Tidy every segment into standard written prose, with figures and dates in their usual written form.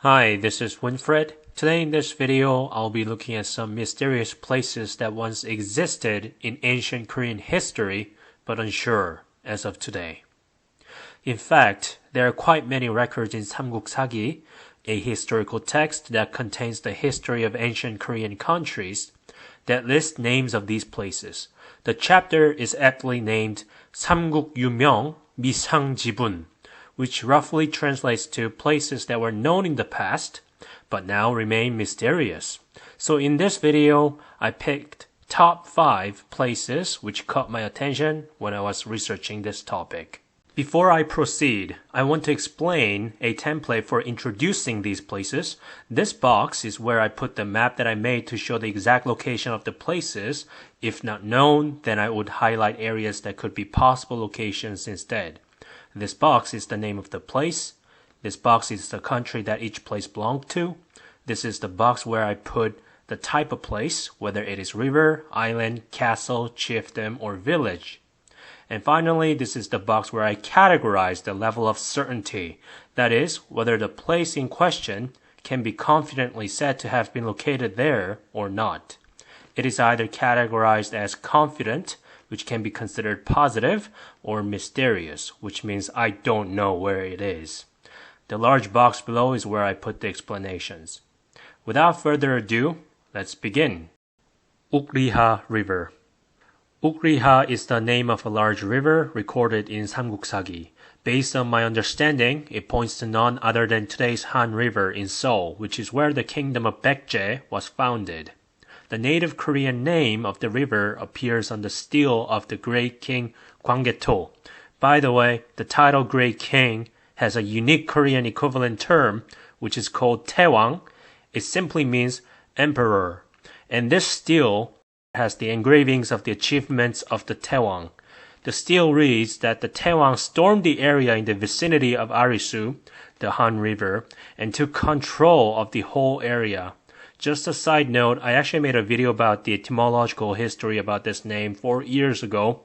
Hi, this is Winfred. Today in this video, I'll be looking at some mysterious places that once existed in ancient Korean history, but unsure as of today. In fact, there are quite many records in Samguk-sagi, a historical text that contains the history of ancient Korean countries, that list names of these places. The chapter is aptly named Samguk Yumyeong Misangjibun, which roughly translates to places that were known in the past, but now remain mysterious. So in this video, I picked top 5 places which caught my attention when I was researching this topic. Before I proceed, I want to explain a template for introducing these places. This box is where I put the map that I made to show the exact location of the places. If not known, then I would highlight areas that could be possible locations instead. This box is the name of the place. This box is the country that each place belonged to. This is the box where I put the type of place, whether it is river, island, castle, chiefdom, or village. And finally, this is the box where I categorize the level of certainty. That is, whether the place in question can be confidently said to have been located there or not. It is either categorized as confident, which can be considered positive, or mysterious, which means I don't know where it is. The large box below is where I put the explanations. Without further ado, let's begin. Ukriha River. Ukriha is the name of a large river recorded in Samguk-sagi. Based on my understanding, it points to none other than today's Han River in Seoul, which is where the kingdom of Baekje was founded. The native Korean name of the river appears on the stele of the Great King Gwanggaeto. By the way, the title Great King has a unique Korean equivalent term, which is called Taewang. It simply means emperor. And this stele has the engravings of the achievements of the Taewang. The stele reads that the Taewang stormed the area in the vicinity of Arisu, the Han River, and took control of the whole area. Just a side note, I actually made a video about the etymological history about this name 4 years ago,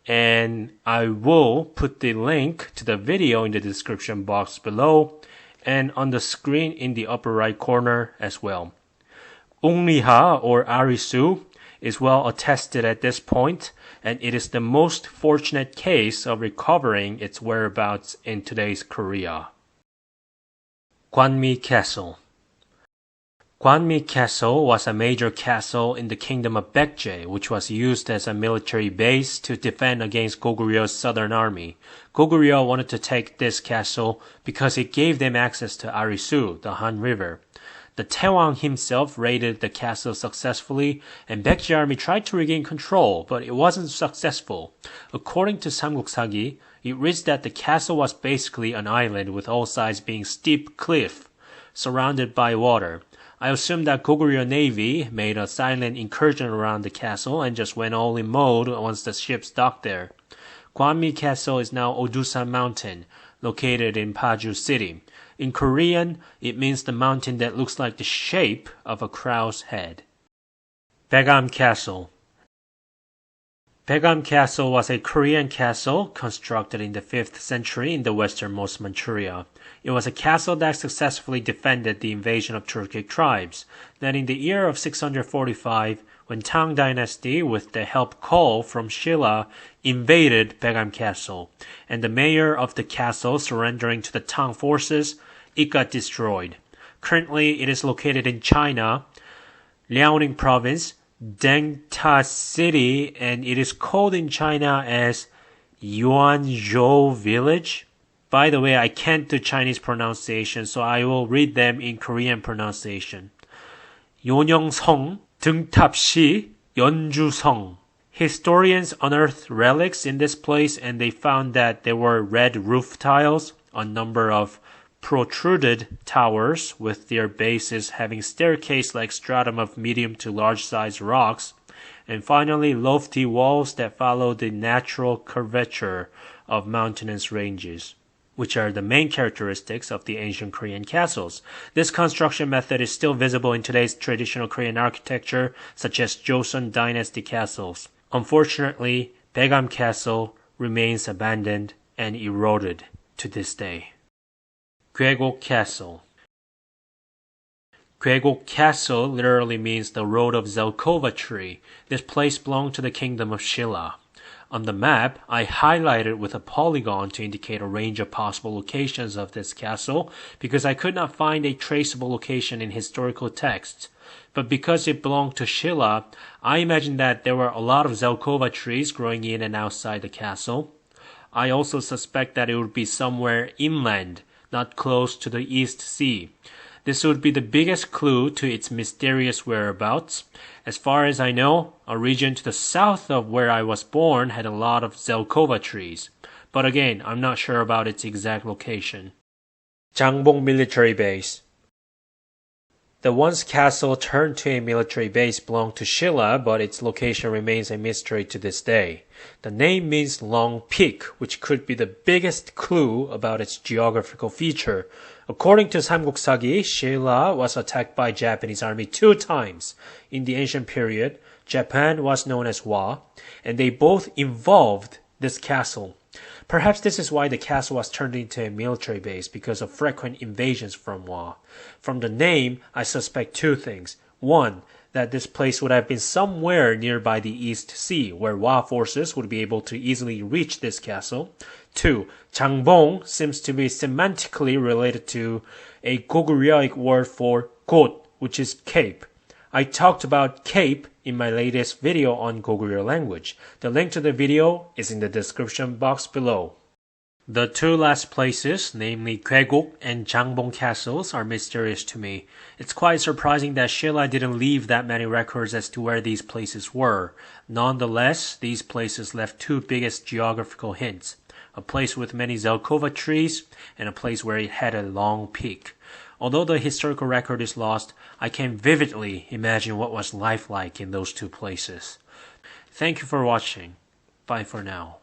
and I will put the link to the video in the description box below and on the screen in the upper right corner as well. Ukriha or Arisu is well attested at this point, and it is the most fortunate case of recovering its whereabouts in today's Korea. Gwanmi Castle. Gwanmi Castle was a major castle in the kingdom of Baekje, which was used as a military base to defend against Goguryeo southern army. Goguryeo wanted to take this castle because it gave them access to Arisu, the Han River. The Taewang himself raided the castle successfully, and Baekje army tried to regain control, but it wasn't successful. According to Samguk-sagi, it reads that the castle was basically an island with all sides being steep cliff, surrounded by water. I assume that Goguryeo Navy made a silent incursion around the castle and just went all in mode once the ships docked there. Gwanmi Castle is now Odusan Mountain, located in Paju City. In Korean, it means the mountain that looks like the shape of a crow's head. Baegam Castle. Baegam Castle was a Korean castle constructed in the 5th century in the westernmost Manchuria. It was a castle that successfully defended the invasion of Turkic tribes. Then in the year of 645, when Tang Dynasty, with the help call from Shilla, invaded Baegam Castle, and the mayor of the castle surrendering to the Tang forces, it got destroyed. Currently, it is located in China, Liaoning Province, Dengta City, and it is called in China as Yuanzhou Village. By the way, I can't do Chinese pronunciation, so I will read them in Korean pronunciation. Yonyeong-song, Dengtap시, Yeonju-song. Historians unearthed relics in this place, and they found that there were red roof tiles, a number of protruded towers with their bases having staircase-like stratum of medium to large-sized rocks, and finally lofty walls that follow the natural curvature of mountainous ranges, which are the main characteristics of the ancient Korean castles. This construction method is still visible in today's traditional Korean architecture, such as Joseon Dynasty castles. Unfortunately, Baegam Castle remains abandoned and eroded to this day. Gwaegok Castle. Kwaegok Castle literally means the road of Zelkova tree. This place belonged to the kingdom of Shilla. On the map, I highlighted with a polygon to indicate a range of possible locations of this castle because I could not find a traceable location in historical texts. But because it belonged to Shilla, I imagined that there were a lot of Zelkova trees growing in and outside the castle. I also suspect that it would be somewhere inland, not close to the East Sea. This would be the biggest clue to its mysterious whereabouts. As far as I know, a region to the south of where I was born had a lot of Zelkova trees. But again, I'm not sure about its exact location. Jangbong Military Base. The once castle turned to a military base belonged to Shilla, but its location remains a mystery to this day. The name means long peak, which could be the biggest clue about its geographical feature. According to Samguk-sagi, Shilla was attacked by Japanese army 2 times. In the ancient period, Japan was known as Wa, and they both involved this castle. Perhaps this is why the castle was turned into a military base, because of frequent invasions from Wa. From the name, I suspect 2 things. 1, that this place would have been somewhere nearby the East Sea, where Wa forces would be able to easily reach this castle. 2, Jangbong seems to be semantically related to a Goguryaic word for got, which is cape. I talked about cape in my latest video on Goguryeo language. The link to the video is in the description box below. The 2 last places, namely Kwaegok and Jangbong castles, are mysterious to me. It's quite surprising that Shilla didn't leave that many records as to where these places were. Nonetheless, these places left 2 biggest geographical hints. A place with many Zelkova trees, and a place where it had a long peak. Although the historical record is lost, I can vividly imagine what was life like in those 2 places. Thank you for watching. Bye for now.